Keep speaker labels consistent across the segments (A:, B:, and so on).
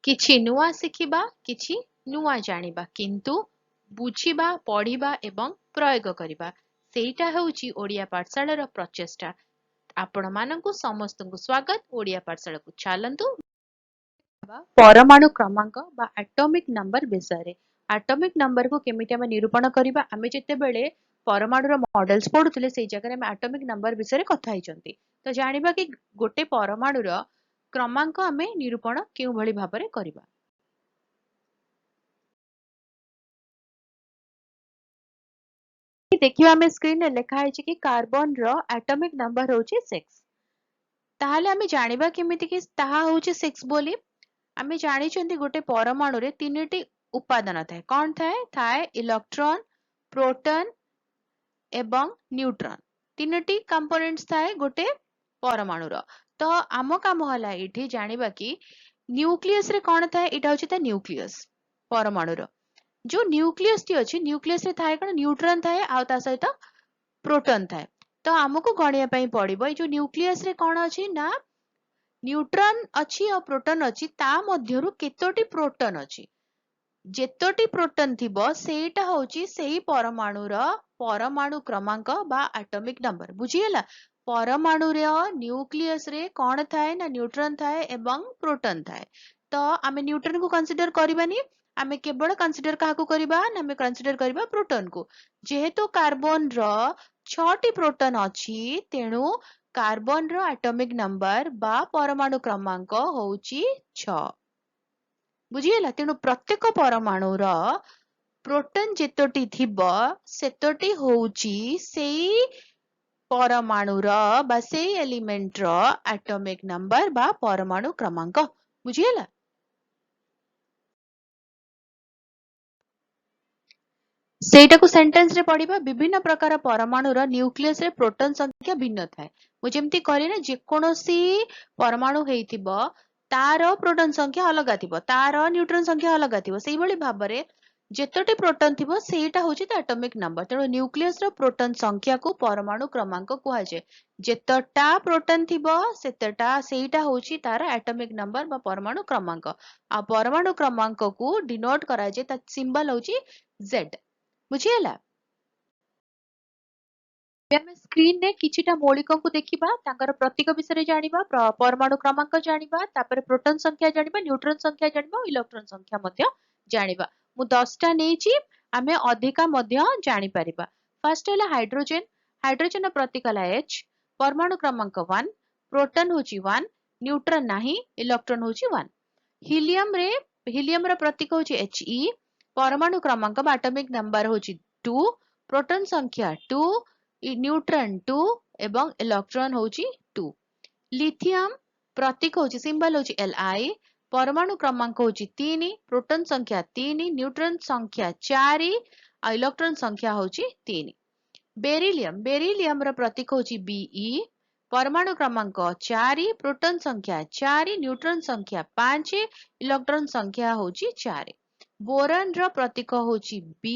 A: किछि नुआ शिखिबा किछि नुआ जानिबा किंतु बुझिबा पढ़िबा एवं प्रयोग करिबा सेटा हेउची ओडिया पाठशालार प्रचेष्टा। आपण मानंकु समस्तंकु स्वागत ओडिया पाठशाला को चलंतु परमाणु क्रमांक बा एटॉमिक नंबर विषय। एटॉमिक नंबर को केमिति हम निरूपण करिबा आमे जेते बेले परमाणुर मॉडल्स पढुथिले सेई जगह हम एटॉमिक नंबर विषय कथा हिचंती। तो जानिबा कि गोटे परमाणुर क्रमांक आमे निरूपण केउ भली भाबरे करिबा। देखियो आमे स्क्रीन रे लिखा है कि कार्बन रो एटॉमिक नंबर होची 6। ताहाले आमे जानिबा केमिति कि ताहा होची 6 बोली। आमे जानिचंती गोटे परमाणु रे तीनटी उपादान थाए। कोन थाए? थाए इलेक्ट्रॉन, प्रोटॉन एवं न्यूट्रॉन। तीनटी कंपोनेंट्स थाए गोटे परमाणु रो। तो आम काम होला एठी जानिबा कि न्यूक्लियस रे कोन थाए? एटा होची ता न्यूक्लियस परमाणु रो। जो न्यूक्लियस टी अछि न्यूक्लियस रे थाए कोन न्यूट्रॉन थाए आ ता सहित प्रोटॉन थाए। तो हमको गणिया पई पड़िबो ए जो न्यूक्लियस रे कोन अछि ना न्यूट्रॉन अछि और प्रोटॉन अछि ता मध्यरु केतोटी प्रोटॉन अछि। जेतोटी प्रोटॉन थिबो सेटा होची सेही परमाणुर परमाणु क्रमांक बा एटॉमिक नंबर। बुझियला? परमाणु रे न्यूक्लियस रे कोन थाए ना न्यूट्रॉन थाए एवं प्रोटॉन थाए। तो आमे न्यूट्रॉन को कंसीडर करबानी आमे केवल कंसीडर काहाकू करबा ना आमे कंसीडर करबा प्रोटॉन को। जेहेतु कार्बन रो 6 टी प्रोटॉन अछि तेनु कार्बन रो एटॉमिक नंबर बा परमाणु क्रमांक होउची 6। बुझियला? तेनु प्रत्येक परमाणुर प्रोटॉन जेतोटी थिबो सेतोटी होउची सेई परमाणुर बा सेई एलिमेंट रो एटॉमिक नंबर बा परमाणु क्रमांक। बुझियला? सेटाकू सेंटेंस रे पढ़िबा विभिन्न प्रकार परमाणुर न्यूक्लियस रे प्रोटॉन संख्या भिन्न थाए। मु जेमति करी ना जे कोनोसी परमाणु हेइथिबो तार प्रोटॉन संख्या अलगा थिबो तार न्यूट्रॉन संख्या अलगा थिबो सेही भली भाबरे जेतोटी प्रोटॉन थिबो सेटा होची त एटॉमिक नंबर। तेणु न्यूक्लियस रो प्रोटॉन संख्या को परमाणु क्रमांक कुहा जाय। जेतटा प्रोटॉन थिबो सेतटा सेटा होची तार एटॉमिक नंबर बा परमाणु क्रमांक। आ परमाणु क्रमांक को डिनोट करा जाय ता सिंबल होची Z। बुझियला? आमे स्क्रीन रे किछिटा मौलिक को देखिबा तांकर प्रतीक विषय जानिबा परमाणु क्रमांक जानिबा तापर प्रोटॉन संख्या जानिबा न्यूट्रॉन संख्या जानिबा इलेक्ट्रॉन संख्या मध्य जानिबा। मु 10 टा नेछि आमे अधिका मध्य जानि परिबा। फर्स्ट हैला हाइड्रोजन। हाइड्रोजन प्रतीक हला H, परमाणु क्रमांक 1, प्रोटॉन होची 1, न्यूट्रॉन नाही, इलेक्ट्रॉन होची 1। हीलियम रे हीलियम रा प्रतीक होची He, परमाणु क्रमांक बा एटॉमिक नंबर होची 2, प्रोटॉन संख्या 2, न्यूट्रॉन 2 एवं इलेक्ट्रॉन होची 2। लिथियम प्रतीक होची सिंबल होची Li, परमाणु क्रमांक होची 3, प्रोटॉन संख्या 3, न्यूट्रॉन संख्या 4 और इलेक्ट्रॉन संख्या होची 3। बेरिलियम बेरिलियम रा प्रतीक होची Be, परमाणु क्रमांक 4, प्रोटॉन संख्या 4, न्यूट्रॉन संख्या 5, इलेक्ट्रॉन संख्या होची 4। बोरॉन रा प्रतीक होची B,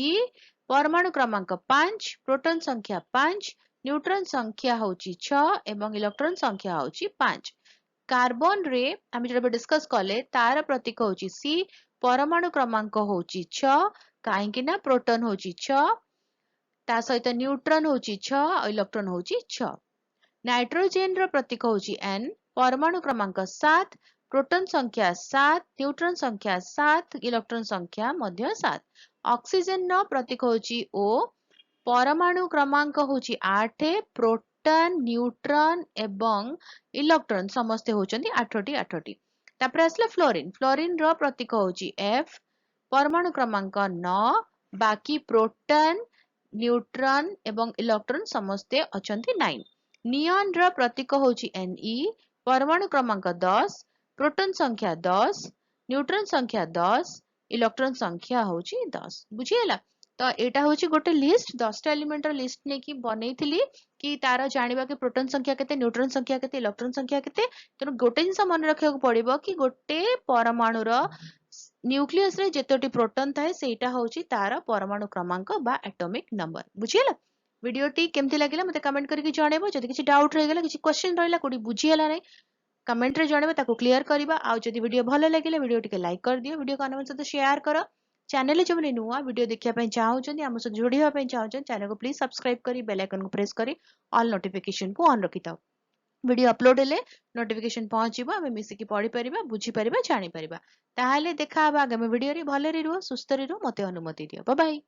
A: परमाणु क्रमांक 5, प्रोटॉन संख्या 5, न्यूट्रॉन संख्या होची 6 एवं इलेक्ट्रॉन संख्या होची 5। कार्बन रे आमे जब डिस्कस कले तार प्रतीक होची C, परमाणु क्रमांक होची 6 काहे कि ना प्रोटॉन होची 6 ता सहित न्यूट्रॉन होची 6 और इलेक्ट्रॉन होची 6। नाइट्रोजन रा प्रतीक होची N, परमाणु क्रमांक 7, प्रोटॉन संख्या 7, न्यूट्रॉन संख्या 7, इलेक्ट्रॉन संख्या मध्य 7। ऑक्सीजन रा प्रतीक होची O, परमाणु क्रमांक होची 8, प्रोटॉन न्यूट्रॉन एवं इलेक्ट्रॉन समस्त होचंती 8टी 8टी। तापर आसला फ्लोरीन। फ्लोरीन रा प्रतीक होची F, परमाणु क्रमांक 9, बाकी प्रोटॉन न्यूट्रॉन एवं इलेक्ट्रॉन समस्ते अछंती 9। नियॉन रा प्रतीक होची Ne, परमाणु क्रमांक 10, प्रोटॉन संख्या 10, न्यूट्रॉन संख्या 10, इलेक्ट्रॉन संख्या होची 10। बुझियला? तो एटा होची गोटे लिस्ट 10 टा एलिमेंट रा लिस्ट ने की बनेइथिली कि तार जानिबा कि प्रोटॉन संख्या केते न्यूट्रॉन संख्या केते इलेक्ट्रॉन संख्या केते। तेनु गोटे जिंस मन रखिया को पड़िबो कि गोटे परमाणु रा न्यूक्लियस रे जेतोटी प्रोटॉन थाए सेटा होची तार परमाणु क्रमांक बा एटॉमिक नंबर। बुझियला? वीडियो टी केमथि लागिला मते कमेंट करके जणेबो। जदि किछि डाउट रहि गेला किछि क्वेश्चन रहिला कोडी बुझियला नै कमेंट रे जणेबा ताको क्लियर करबा आ जदि वीडियो भलो लागिले वीडियो टिके लाइक कर दियो वीडियो को अन्य सहित शेयर करो चैनल जो मैंने नुआ वीडियो देखिया ପାଇଁ ଚାହୁଁଛନ୍ତି ଆମ ସହ ଯୋଡ଼ିବା ପାଇଁ ଚାହୁଁଛନ୍ତି चैनल को प्लीज सब्सक्राइब करी बेल आइकन को प्रेस करी ऑल नोटिफिकेशन को ऑन रखिताओ वीडियो अपलोड हेले नोटिफिकेशन पहुंचीबो आमे मिसिकी पढ़ी परिबा बुझी परिबा जानि परिबा ताहाले देखा हबा आगामी वीडियो रे भले रे रुह सुस्थ रे रुह मते अनुमति दियो बाय बाय।